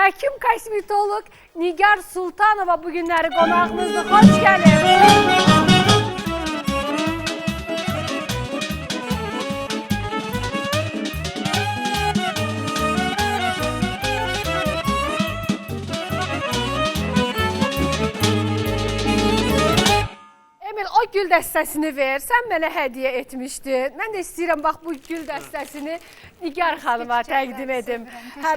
Həkim kosmetolog Nigar Sultanova bugünləri qonağımızdır. Hoş geldin. O gül dəstəsini ver, sən mənə hədiyyə etmişdin. Mən də istəyirəm, bax, bu gül dəstəsini Nigar xanıma təqdim edim.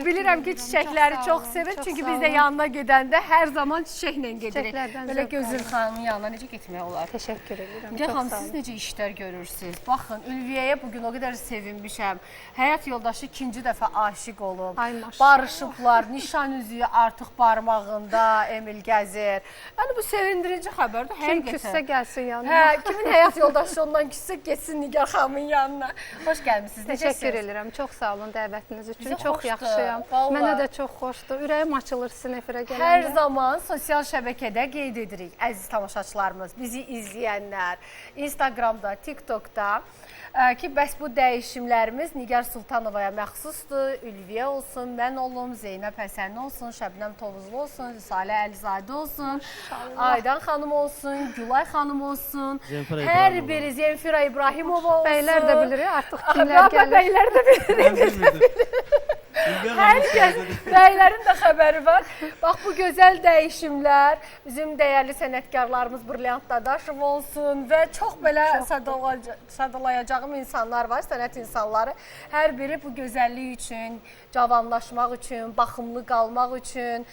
Bilirəm ki, çiçəkləri çox sevir, çünki biz də yanına gedəndə hər zaman çiçəklə gedirik. Belə Gözül xanımın yanına necə getmək olar? Təşəkkür edirəm. Nigar xanım, siz necə işlər görürsünüz? Baxın, Ülviyyəyə bugün o qədər sevinmişəm. Həyat yoldaşı ikinci dəfə aşiq olub. Barışıblar, nişan üzüyü artıq barmağında, Emil gəzir. Yəni, bu sevindirici xəbərdir. Kim küssə gəlsin yanına. Hə, kimin həyat yoldaşı ondan küssə getsin Nigar xanımın yanına. Xoş gəlmişsiniz. Təşəkkür edirəm. Çox sağ olun dəvətiniz üçün. Çox yaxşıyam. Mənə də çox xoşdur. Ürəyim açılır sizin efirə gələndə. Hər zaman sosial şəbəkədə qeyd edirik, əziz tamaşaçılarımız, bizi izləyənlər, Instagramda, TikTokda ki, bəs bu dəyişimlərimiz Nigar Sultanovaya məxsusdur. Ülviyə olsun, mən olum, Zeynəb Həsənli olsun, Şəbnəm Tovuzlu olsun, Salə Əlizadə olsun, Aydan xanım olsun, Gülay xanım olsun, hər biri Zemfira İbrahimova olsun. Bəylər də bilir, artıq kimlər gəlir. Bəylər də bilir. Hər kəs, bəylərin də xəbəri var. Bax, bu gözəl dəyişimlər bizim dəyərli sənətkarlarımız Brilliant Dadaşov olsun və çox belə sadalayacağım insanlar var, sənət insanları. Hər biri bu gözəllik üçün, cavanlaşmaq üçün, baxımlı qalmaq üçün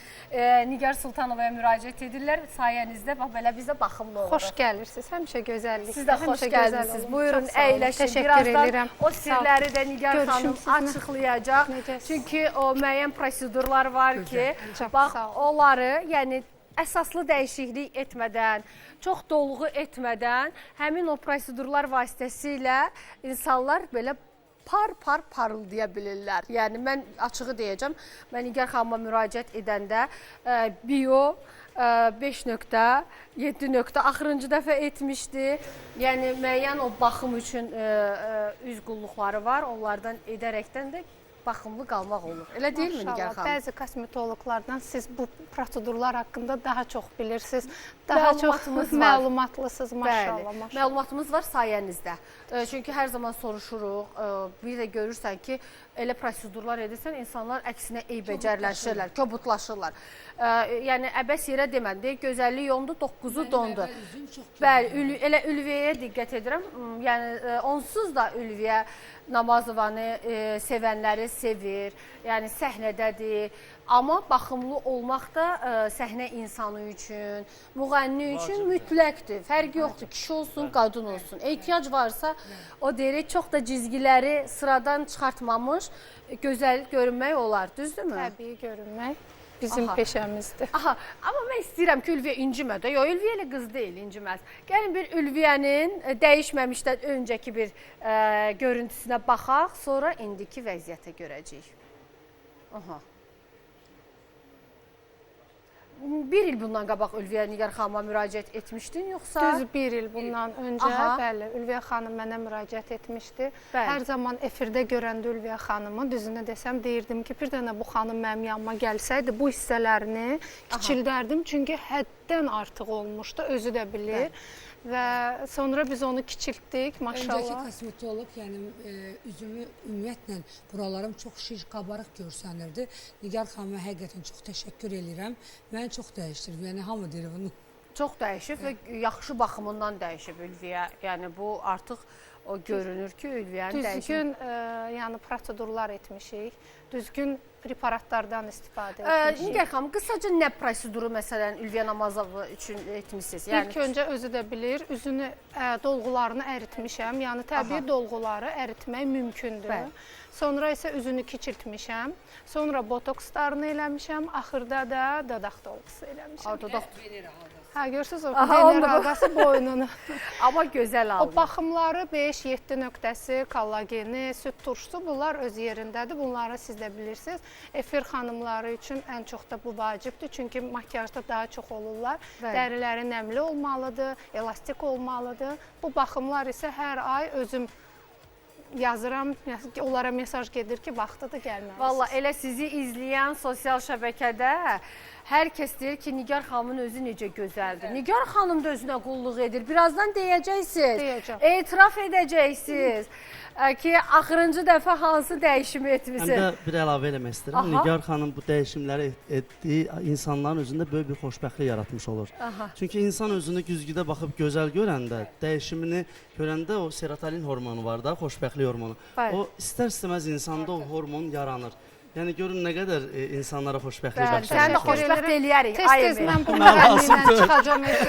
Nigar Sultanovaya müraciət edirlər. Sayənizdə bax, belə biz də baxımlı oluruq. Xoş gəlirsiniz, həmişə gözəllik. Siz də xoş gəldiniz. Buyurun, əyləşin. Birazdan o sirləri də Nigar xanım açıqlayacaq. Çünki o müəyyən prosedurlar var ki, bax, onları, yəni əsaslı dəyişiklik etmədən, çox dolğu etmədən, həmin o prosedurlar vasitəsilə insanlar belə parıldaya bilirlər. Yəni, mən açığı deyəcəm, mən Nigar xanıma müraciət edəndə bio 5 nöqtə, 7 nöqtə axırıncı dəfə etmişdi. Yəni, müəyyən o baxım üçün üz qulluqları var, onlardan edərəkdən də baxımlı qalmaq olur. Elə deyilmi Nigar xanım? Bəzi kosmetologlardan siz bu prosedurlar haqqında daha çox bilirsiniz, daha çox məlumatlısınız, maşallah. Məlumatımız var sayənizdə. Çünki hər zaman soruşuruq, bir də görürsən ki, elə prosedurlar edirsən, insanlar əksinə eybəcərləşirlər, kobudlaşırlar. Yəni, əbəs yerə demədim, gözəllik yondur, 9-u dondur. Bəli, elə Ülviyyəyə diqqət edirəm. Yəni, onsuz da Ülviyyə Namazovanı sevənləri sevir, yəni səhnədədir. Amma baxımlı olmaq da səhnə insanı üçün, müğənni üçün mütləqdir. Fərqi yoxdur, kişi olsun, qadın olsun. Ehtiyac varsa, o deyirik, çox da cizgiləri sıradan çıxartmamış gözəl görünmək olar, düzdürmü? Təbii görünmək bizim peşəmizdir. Amma mən istəyirəm ki, Ülviyə incimədə. Yox, Ülviyə ilə qız deyil, inciməz. Gəlin bir Ülviyənin dəyişməmişdən öncəki bir görüntüsünə baxaq, sonra indiki vəziyyətə görəcəyik. Bir il bundan qabaq Ülviyə Nigar xanıma müraciət etmişdin, yoxsa? Düz bir il bundan öncə, bəli, Ülviyə xanım mənə müraciət etmişdi. Hər zaman efirdə görəndə Ülviyə xanımı, düzünü desəm, deyirdim ki, bir dənə bu xanım mənim yanıma gəlsəydi, bu hissələrini kiçildərdim. Çünki həddən artıq olmuşdu, özü də bilir. Və sonra biz onu kiçiltdik, maşallah. Öncəki kosmetolog, yəni üzümü ümumiyyətlə buralarım çox şiş, qabarıq görsənirdi. Nigar xanıma həqiqətən çox təşəkkür edirəm. Məni çox dəyişdirib, yəni hamı deyir bunu. Çox dəyişib və yaxşı baxımından dəyişib Ülviyə. Yəni bu artıq o görünür ki, Ülviyənin dəyişib. Düzgün yəni prosedurlar etmişik, düzgün preparatlardan istifadə etmişik. Nigar xanım, qısaca nə proseduru məsələn Ülviyə Namazova üçün etmişsiniz? İlk öncə özü də bilir, üzünü dolğularını əritmişəm. Yəni təbii dolğuları əritmək mümkündür. Sonra isə üzünü kiçiltmişəm. Sonra botokslarını eləmişəm. Axırda da dodaq dolğusu eləmişəm. Hə, görürsünüz o vener alqası boynunu. Amma gözəl aldı. O baxımları 5-7 nöqtəsi, kollageni, süd turşusu bunlar öz yerindədir. Bunları siz də bilirsiniz. Efir xanımları üçün ən çox da bu vacibdir. Çünki makiyajda daha çox olurlar. Dəriləri nəmli olmalıdır, elastik olmalıdır. Bu baxımlar isə hər ay özüm yazıram, onlara mesaj gedir ki, vaxtıdır gəlməlisiniz. Valla elə sizi izləyən sosial şəbəkədə hər kəs deyir ki, Nigar xanımın özü necə gözəldir. Nigar xanım da özünə qulluq edir. Birazdan deyəcəksiniz, etiraf edəcəksiniz ki, axırıncı dəfə hansı dəyişimi etmişsiniz. Həm də bir əlavə eləmək istəyirəm. Nigar xanım bu dəyişimləri etdiyi insanların özündə böyük bir xoşbəxtlik yaratmış olur. Çünki insan özünü güzgüdə baxıb gözəl görəndə, dəyişimini görəndə o serotonin hormonu var da, xoşbəxtlik hormonu. O istər-istəməz insanda o hormon yaranır. Yəni görün nə qədər insanlara xoşbəxtlik bəxş edir. Sən də xoşbəxt eləyərik. Tez-tez mən bu müəllimlə çıxacam.